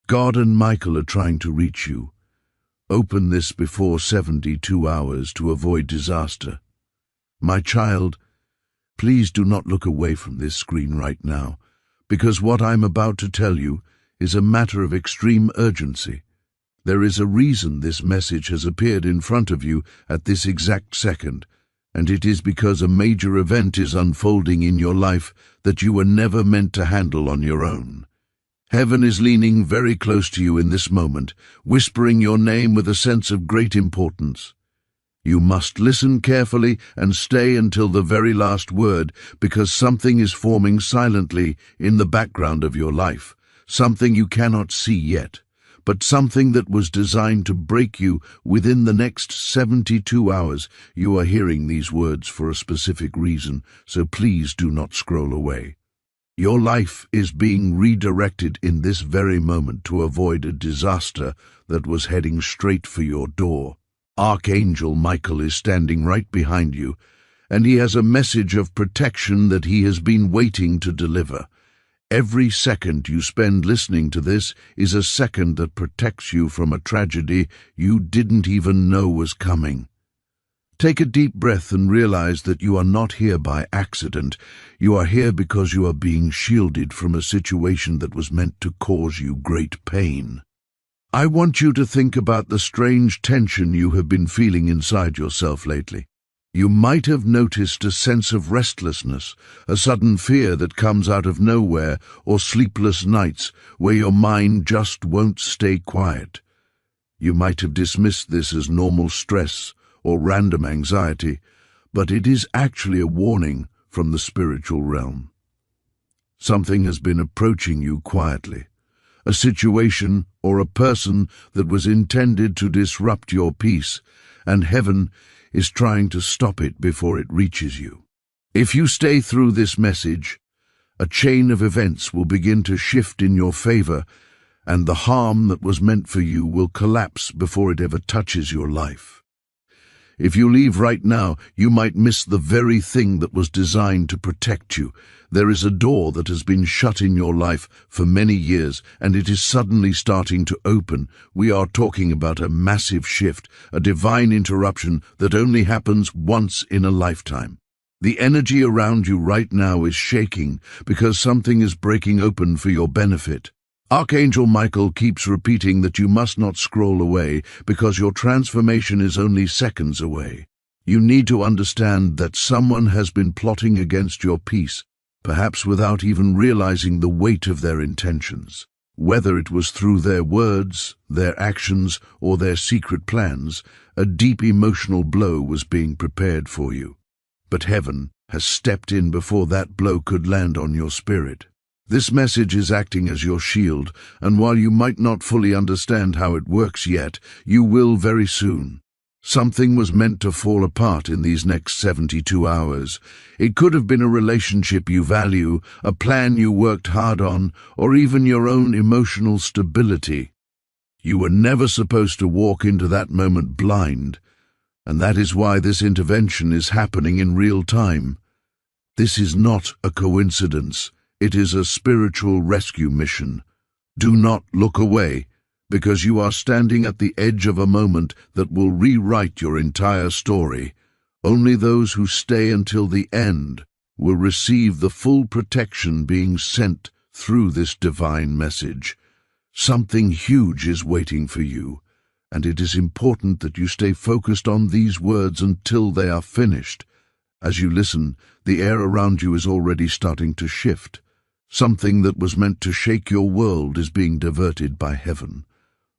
God and Michael are trying to reach you. Open this before 72 hours to avoid disaster. My child, please do not look away from this screen right now, because what I'm about to tell you is a matter of extreme urgency. There is a reason this message has appeared in front of you at this exact second, and it is because a major event is unfolding in your life that you were never meant to handle on your own. Heaven is leaning very close to you in this moment, whispering your name with a sense of great importance. You must listen carefully and stay until the very last word, because something is forming silently in the background of your life, something you cannot see yet, but something that was designed to break you within the next 72 hours. You are hearing these words for a specific reason, so please do not scroll away. Your life is being redirected in this very moment to avoid a disaster that was heading straight for your door. Archangel Michael is standing right behind you, and he has a message of protection that he has been waiting to deliver. Every second you spend listening to this is a second that protects you from a tragedy you didn't even know was coming. Take a deep breath and realize that you are not here by accident. You are here because you are being shielded from a situation that was meant to cause you great pain. I want you to think about the strange tension you have been feeling inside yourself lately. You might have noticed a sense of restlessness, a sudden fear that comes out of nowhere, or sleepless nights where your mind just won't stay quiet. You might have dismissed this as normal stress or random anxiety, but it is actually a warning from the spiritual realm. Something has been approaching you quietly, a situation or a person that was intended to disrupt your peace, and heaven is trying to stop it before it reaches you. If you stay through this message, a chain of events will begin to shift in your favor, and the harm that was meant for you will collapse before it ever touches your life. If you leave right now, you might miss the very thing that was designed to protect you. There is a door that has been shut in your life for many years, and it is suddenly starting to open. We are talking about a massive shift, a divine interruption that only happens once in a lifetime. The energy around you right now is shaking because something is breaking open for your benefit. Archangel Michael keeps repeating that you must not scroll away because your transformation is only seconds away. You need to understand that someone has been plotting against your peace, perhaps without even realizing the weight of their intentions. Whether it was through their words, their actions, or their secret plans, a deep emotional blow was being prepared for you. But heaven has stepped in before that blow could land on your spirit. This message is acting as your shield, and while you might not fully understand how it works yet, you will very soon. Something was meant to fall apart in these next 72 hours. It could have been a relationship you value, a plan you worked hard on, or even your own emotional stability. You were never supposed to walk into that moment blind, and that is why this intervention is happening in real time. This is not a coincidence. It is a spiritual rescue mission. Do not look away, because you are standing at the edge of a moment that will rewrite your entire story. Only those who stay until the end will receive the full protection being sent through this divine message. Something huge is waiting for you, and it is important that you stay focused on these words until they are finished. As you listen, the air around you is already starting to shift. Something that was meant to shake your world is being diverted by heaven.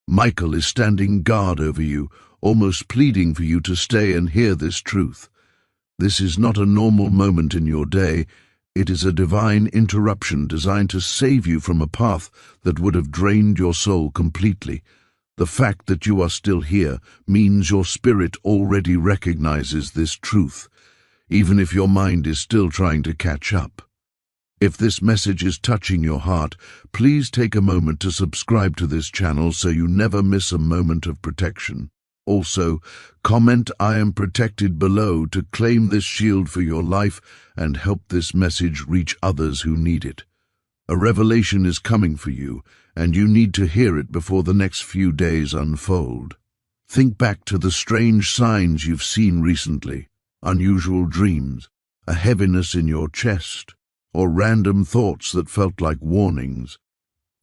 Michael is standing guard over you, almost pleading for you to stay and hear this truth. This is not a normal moment in your day. It is a divine interruption designed to save you from a path that would have drained your soul completely. The fact that you are still here means your spirit already recognizes this truth, even if your mind is still trying to catch up. If this message is touching your heart, please take a moment to subscribe to this channel so you never miss a moment of protection. Also, comment "I am protected" below to claim this shield for your life and help this message reach others who need it. A revelation is coming for you, and you need to hear it before the next few days unfold. Think back to the strange signs you've seen recently, unusual dreams, a heaviness in your chest, or random thoughts that felt like warnings.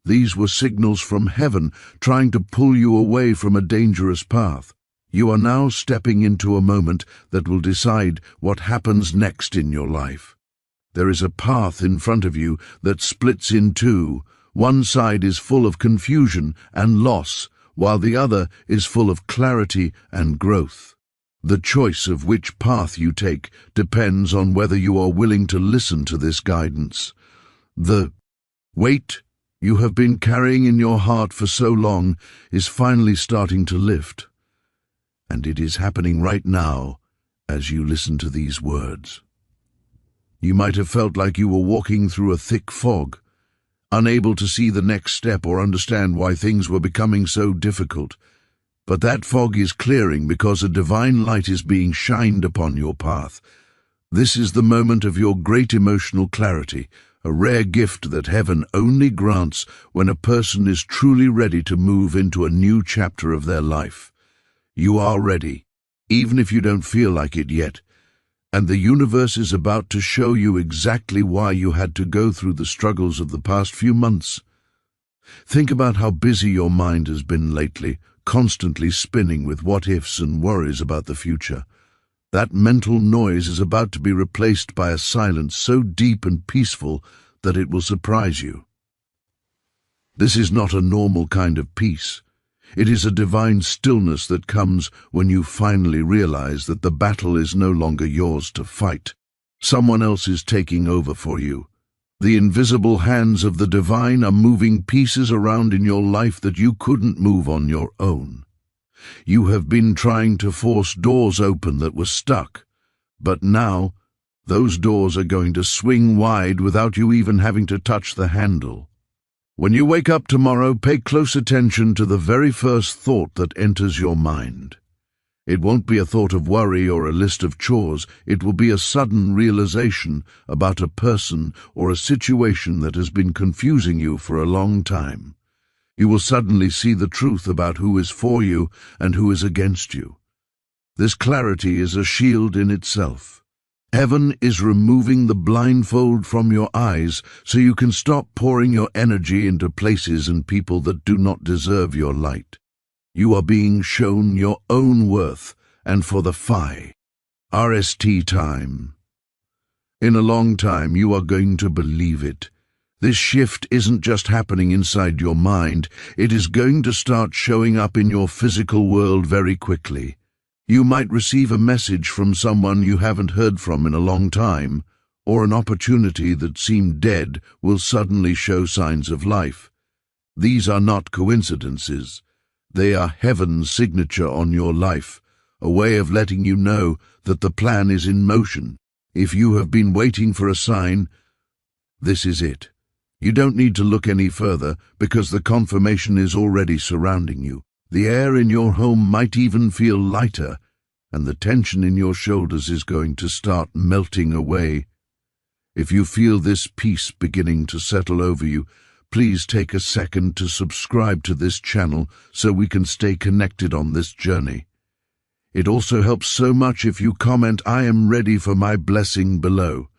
These were signals from heaven trying to pull you away from a dangerous path. You are now stepping into a moment that will decide what happens next in your life. There is a path in front of you that splits in two. One side is full of confusion and loss, while the other is full of clarity and growth. The choice of which path you take depends on whether you are willing to listen to this guidance. The weight you have been carrying in your heart for so long is finally starting to lift. And it is happening right now as you listen to these words. You might have felt like you were walking through a thick fog, unable to see the next step or understand why things were becoming so difficult. But that fog is clearing because a divine light is being shined upon your path. This is the moment of your great emotional clarity, a rare gift that heaven only grants when a person is truly ready to move into a new chapter of their life. You are ready, even if you don't feel like it yet, and the universe is about to show you exactly why you had to go through the struggles of the past few months. Think about how busy your mind has been lately, constantly spinning with what-ifs and worries about the future. That mental noise is about to be replaced by a silence so deep and peaceful that it will surprise you. This is not a normal kind of peace. It is a divine stillness that comes when you finally realize that the battle is no longer yours to fight. Someone else is taking over for you. The invisible hands of the divine are moving pieces around in your life that you couldn't move on your own. You have been trying to force doors open that were stuck, but now those doors are going to swing wide without you even having to touch the handle. When you wake up tomorrow, pay close attention to the very first thought that enters your mind. It won't be a thought of worry or a list of chores. It will be a sudden realization about a person or a situation that has been confusing you for a long time. You will suddenly see the truth about who is for you and who is against you. This clarity is a shield in itself. Heaven is removing the blindfold from your eyes so you can stop pouring your energy into places and people that do not deserve your light. You are being shown your own worth, and for the RST time. In a long time, you are going to believe it. This shift isn't just happening inside your mind. It is going to start showing up in your physical world very quickly. You might receive a message from someone you haven't heard from in a long time, or an opportunity that seemed dead will suddenly show signs of life. These are not coincidences. They are heaven's signature on your life, a way of letting you know that the plan is in motion. If you have been waiting for a sign, this is it. You don't need to look any further because the confirmation is already surrounding you. The air in your home might even feel lighter, and the tension in your shoulders is going to start melting away. If you feel this peace beginning to settle over you, please take a second to subscribe to this channel so we can stay connected on this journey. It also helps so much if you comment, "I am ready for my blessing" below.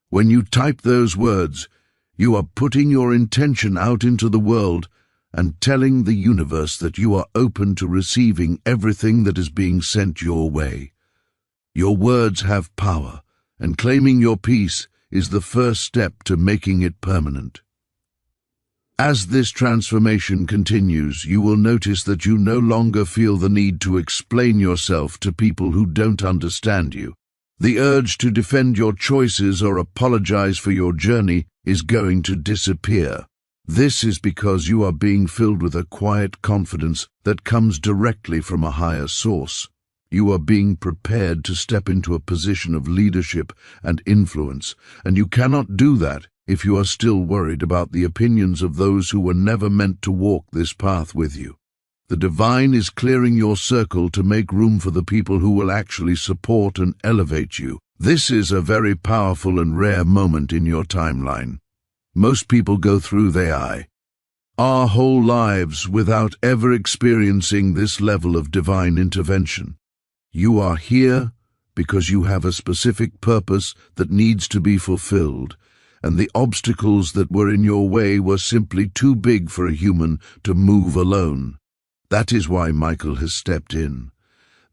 When you type those words, you are putting your intention out into the world and telling the universe that you are open to receiving everything that is being sent your way. Your words have power, and claiming your peace is the first step to making it permanent. As this transformation continues, you will notice that you no longer feel the need to explain yourself to people who don't understand you. The urge to defend your choices or apologize for your journey is going to disappear. This is because you are being filled with a quiet confidence that comes directly from a higher source. You are being prepared to step into a position of leadership and influence, and you cannot do that if you are still worried about the opinions of those who were never meant to walk this path with you. The divine is clearing your circle to make room for the people who will actually support and elevate you. This is a very powerful and rare moment in your timeline. Most people go through our whole lives without ever experiencing this level of divine intervention. You are here because you have a specific purpose that needs to be fulfilled, and the obstacles that were in your way were simply too big for a human to move alone. That is why Michael has stepped in.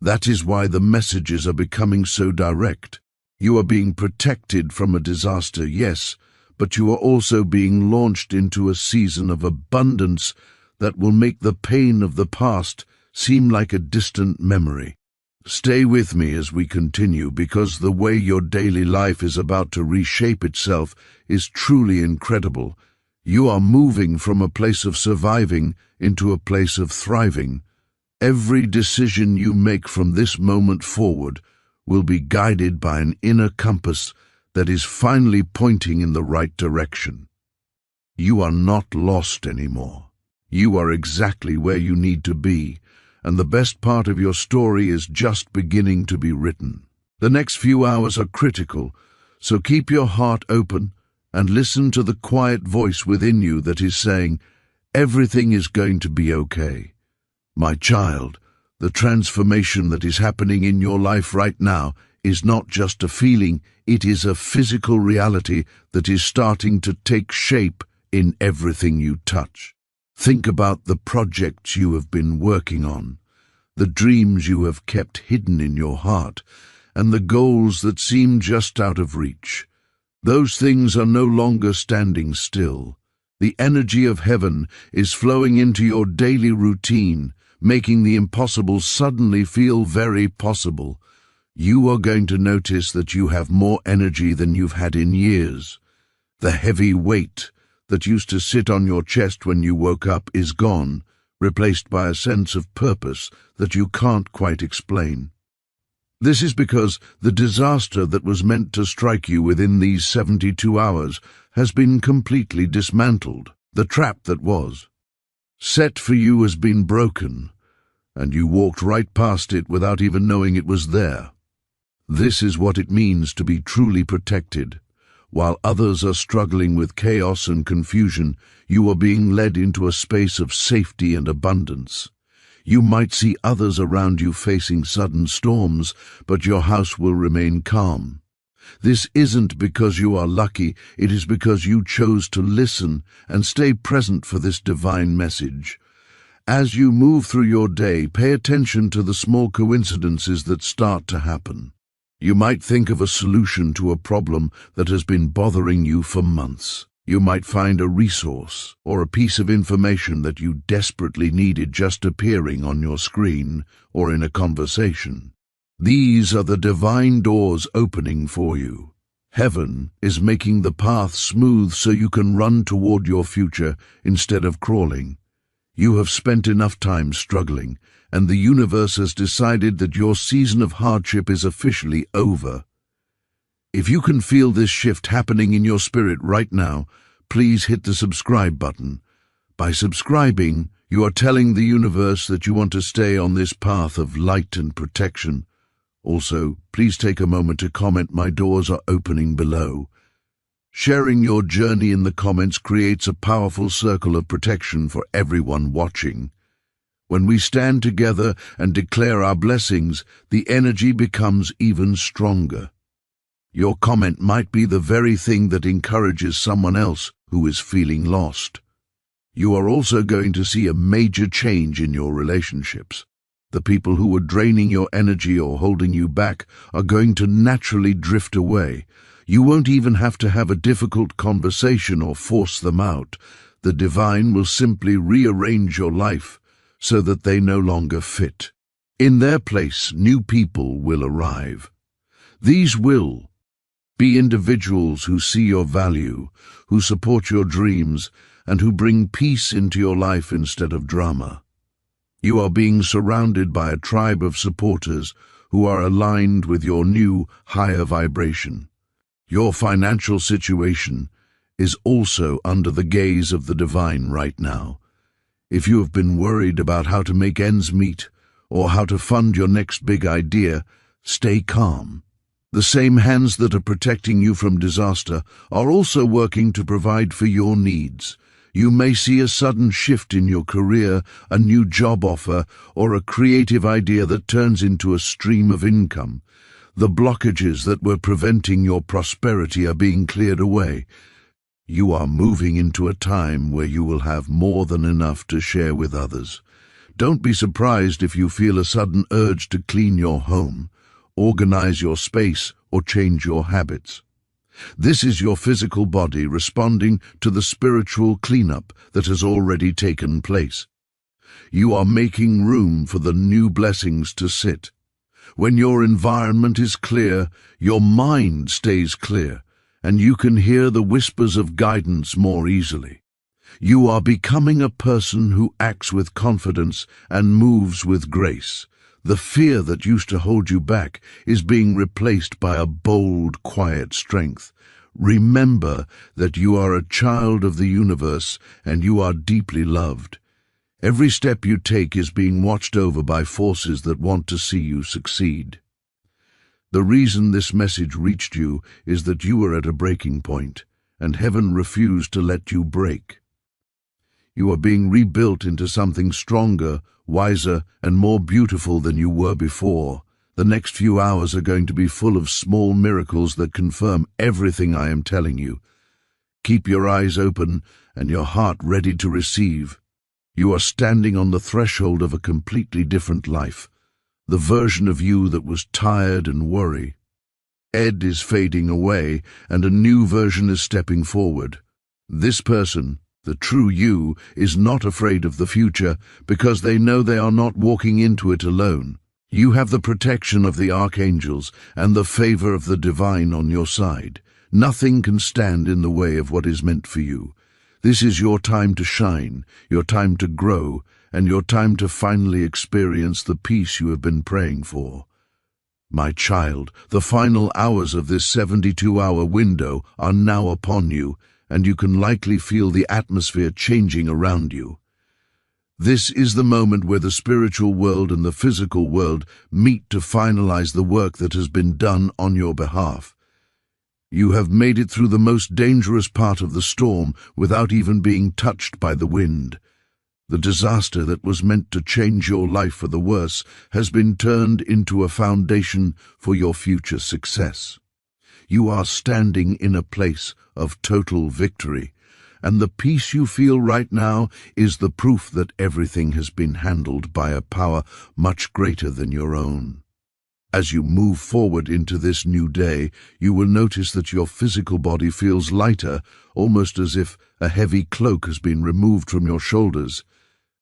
That is why the messages are becoming so direct. You are being protected from a disaster, yes, but you are also being launched into a season of abundance that will make the pain of the past seem like a distant memory. Stay with me as we continue, because the way your daily life is about to reshape itself is truly incredible. You are moving from a place of surviving into a place of thriving. Every decision you make from this moment forward will be guided by an inner compass that is finally pointing in the right direction. You are not lost anymore. You are exactly where you need to be, and the best part of your story is just beginning to be written. The next few hours are critical, so keep your heart open and listen to the quiet voice within you that is saying, "Everything is going to be okay." My child, the transformation that is happening in your life right now is not just a feeling, it is a physical reality that is starting to take shape in everything you touch. Think about the projects you have been working on, the dreams you have kept hidden in your heart, and the goals that seem just out of reach. Those things are no longer standing still. The energy of heaven is flowing into your daily routine, making the impossible suddenly feel very possible. You are going to notice that you have more energy than you've had in years. The heavy weight that used to sit on your chest when you woke up is gone, replaced by a sense of purpose that you can't quite explain. This is because the disaster that was meant to strike you within these 72 hours has been completely dismantled. The trap that was set for you has been broken, and you walked right past it without even knowing it was there. This is what it means to be truly protected. While others are struggling with chaos and confusion, you are being led into a space of safety and abundance. You might see others around you facing sudden storms, but your house will remain calm. This isn't because you are lucky, it is because you chose to listen and stay present for this divine message. As you move through your day, pay attention to the small coincidences that start to happen. You might think of a solution to a problem that has been bothering you for months. You might find a resource or a piece of information that you desperately needed just appearing on your screen or in a conversation. These are the divine doors opening for you. Heaven is making the path smooth so you can run toward your future instead of crawling. You have spent enough time struggling, and the universe has decided that your season of hardship is officially over. If you can feel this shift happening in your spirit right now, please hit the subscribe button. By subscribing, you are telling the universe that you want to stay on this path of light and protection. Also, please take a moment to comment "My doors are opening" below. Sharing your journey in the comments creates a powerful circle of protection for everyone watching. When we stand together and declare our blessings, the energy becomes even stronger. Your comment might be the very thing that encourages someone else who is feeling lost. You are also going to see a major change in your relationships. The people who were draining your energy or holding you back are going to naturally drift away. You won't even have to have a difficult conversation or force them out. The divine will simply rearrange your life so that they no longer fit. In their place, new people will arrive. These will be individuals who see your value, who support your dreams, and who bring peace into your life instead of drama. You are being surrounded by a tribe of supporters who are aligned with your new, higher vibration. Your financial situation is also under the gaze of the divine right now. If you have been worried about how to make ends meet or how to fund your next big idea, stay calm. The same hands that are protecting you from disaster are also working to provide for your needs. You may see a sudden shift in your career, a new job offer, or a creative idea that turns into a stream of income. The blockages that were preventing your prosperity are being cleared away. You are moving into a time where you will have more than enough to share with others. Don't be surprised if you feel a sudden urge to clean your home, organize your space, or change your habits. This is your physical body responding to the spiritual cleanup that has already taken place. You are making room for the new blessings to sit. When your environment is clear, your mind stays clear, and you can hear the whispers of guidance more easily. You are becoming a person who acts with confidence and moves with grace. The fear that used to hold you back is being replaced by a bold, quiet strength. Remember that you are a child of the universe and you are deeply loved. Every step you take is being watched over by forces that want to see you succeed. The reason this message reached you is that you were at a breaking point, and heaven refused to let you break. You are being rebuilt into something stronger, wiser, and more beautiful than you were before. The next few hours are going to be full of small miracles that confirm everything I am telling you. Keep your eyes open and your heart ready to receive. You are standing on the threshold of a completely different life, the version of you that was tired and worried. Ed is fading away, and a new version is stepping forward. This person, the true you, is not afraid of the future because they know they are not walking into it alone. You have the protection of the archangels and the favor of the divine on your side. Nothing can stand in the way of what is meant for you. This is your time to shine, your time to grow, and your time to finally experience the peace you have been praying for. My child, the final hours of this 72-hour window are now upon you, and you can likely feel the atmosphere changing around you. This is the moment where the spiritual world and the physical world meet to finalize the work that has been done on your behalf. You have made it through the most dangerous part of the storm without even being touched by the wind. The disaster that was meant to change your life for the worse has been turned into a foundation for your future success. You are standing in a place of total victory, and the peace you feel right now is the proof that everything has been handled by a power much greater than your own. As you move forward into this new day, you will notice that your physical body feels lighter, almost as if a heavy cloak has been removed from your shoulders.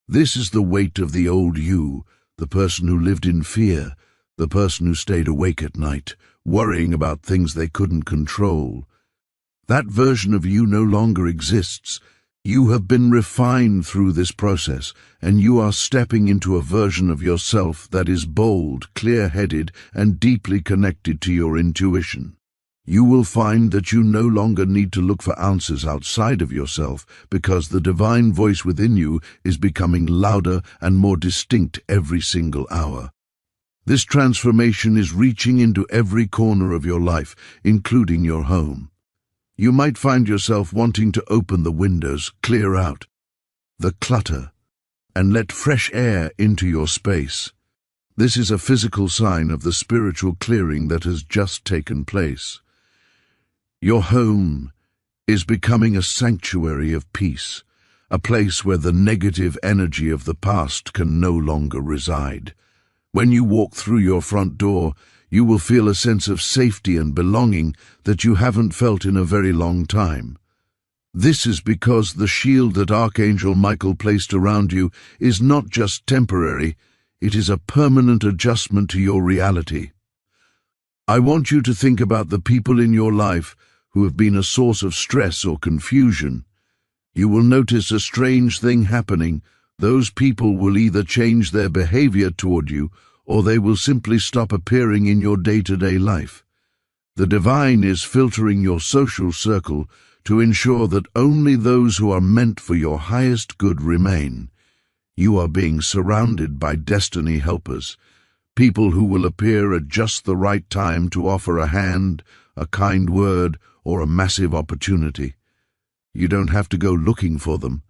This is the weight of the old you, the person who lived in fear, the person who stayed awake at night, worrying about things they couldn't control. That version of you no longer exists. You have been refined through this process, and you are stepping into a version of yourself that is bold, clear-headed, and deeply connected to your intuition. You will find that you no longer need to look for answers outside of yourself because the divine voice within you is becoming louder and more distinct every single hour. This transformation is reaching into every corner of your life, including your home. You might find yourself wanting to open the windows, clear out the clutter, and let fresh air into your space. This is a physical sign of the spiritual clearing that has just taken place. Your home is becoming a sanctuary of peace, a place where the negative energy of the past can no longer reside. When you walk through your front door, you will feel a sense of safety and belonging that you haven't felt in a very long time. This is because the shield that Archangel Michael placed around you is not just temporary, it is a permanent adjustment to your reality. I want you to think about the people in your life who have been a source of stress or confusion. You will notice a strange thing happening. Those people will either change their behavior toward you or they will simply stop appearing in your day-to-day life. The divine is filtering your social circle to ensure that only those who are meant for your highest good remain. You are being surrounded by destiny helpers, People who will appear at just the right time to offer a hand, a kind word, or a massive opportunity. You don't have to go looking for them.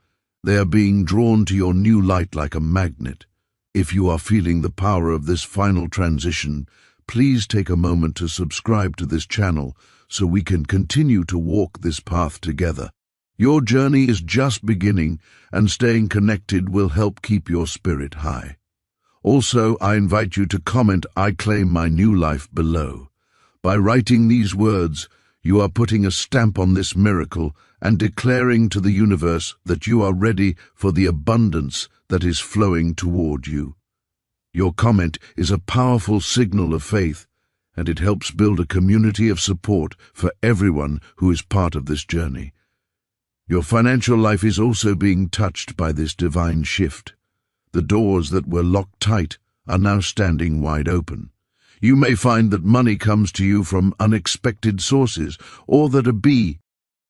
They are being drawn to your new light like a magnet. If you are feeling the power of this final transition, please take a moment to subscribe to this channel so we can continue to walk this path together. Your journey is just beginning, and staying connected will help keep your spirit high. Also, I invite you to comment "I claim my new life" below. By writing these words, you are putting a stamp on this miracle and declaring to the universe that you are ready for the abundance that is flowing toward you. Your comment is a powerful signal of faith, and it helps build a community of support for everyone who is part of this journey. Your financial life is also being touched by this divine shift. The doors that were locked tight are now standing wide open. You may find that money comes to you from unexpected sources, or that a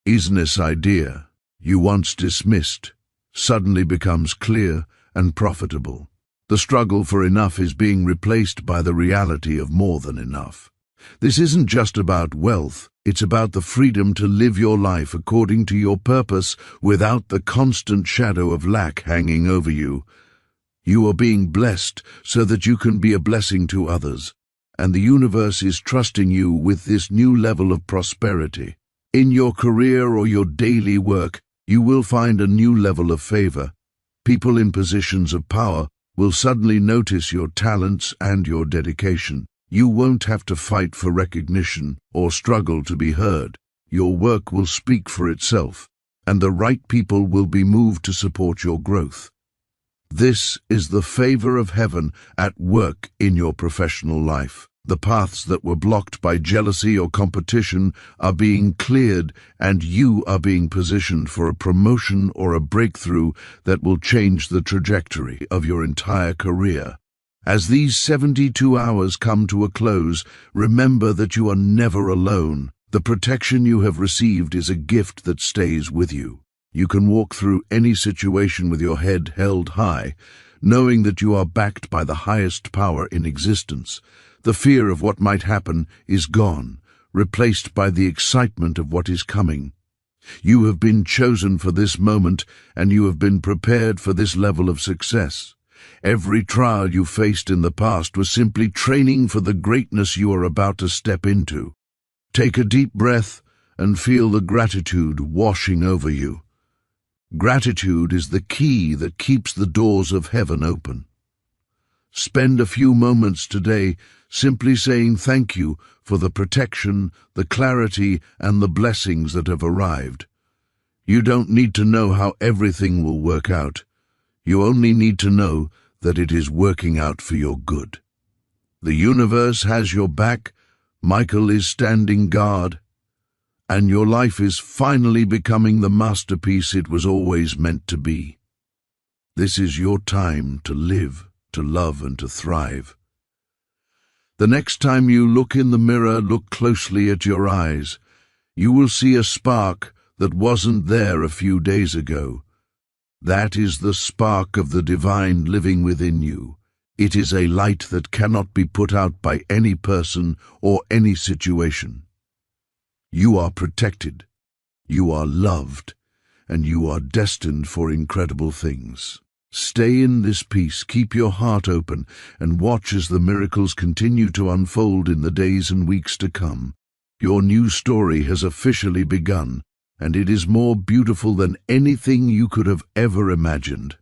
business idea you once dismissed suddenly becomes clear and profitable. The struggle for enough is being replaced by the reality of more than enough. This isn't just about wealth, it's about the freedom to live your life according to your purpose without the constant shadow of lack hanging over you. You are being blessed so that you can be a blessing to others, and the universe is trusting you with this new level of prosperity. In your career or your daily work, you will find a new level of favor. People in positions of power will suddenly notice your talents and your dedication. You won't have to fight for recognition or struggle to be heard. Your work will speak for itself, and the right people will be moved to support your growth. This is the favor of heaven at work in your professional life. The paths that were blocked by jealousy or competition are being cleared, and you are being positioned for a promotion or a breakthrough that will change the trajectory of your entire career. As these 72 hours come to a close, remember that you are never alone. The protection you have received is a gift that stays with you. You can walk through any situation with your head held high, knowing that you are backed by the highest power in existence. The fear of what might happen is gone, replaced by the excitement of what is coming. You have been chosen for this moment, and you have been prepared for this level of success. Every trial you faced in the past was simply training for the greatness you are about to step into. Take a deep breath and feel the gratitude washing over you. Gratitude is the key that keeps the doors of heaven open. Spend a few moments today simply saying thank you for the protection, the clarity, and the blessings that have arrived. You don't need to know how everything will work out. You only need to know that it is working out for your good. The universe has your back, Michael is standing guard, and your life is finally becoming the masterpiece it was always meant to be. This is your time to live, to love, and to thrive. The next time you look in the mirror, look closely at your eyes. You will see a spark that wasn't there a few days ago. That is the spark of the divine living within you. It is a light that cannot be put out by any person or any situation. You are protected, you are loved, and you are destined for incredible things. Stay in this peace, keep your heart open, and watch as the miracles continue to unfold in the days and weeks to come. Your new story has officially begun, and it is more beautiful than anything you could have ever imagined.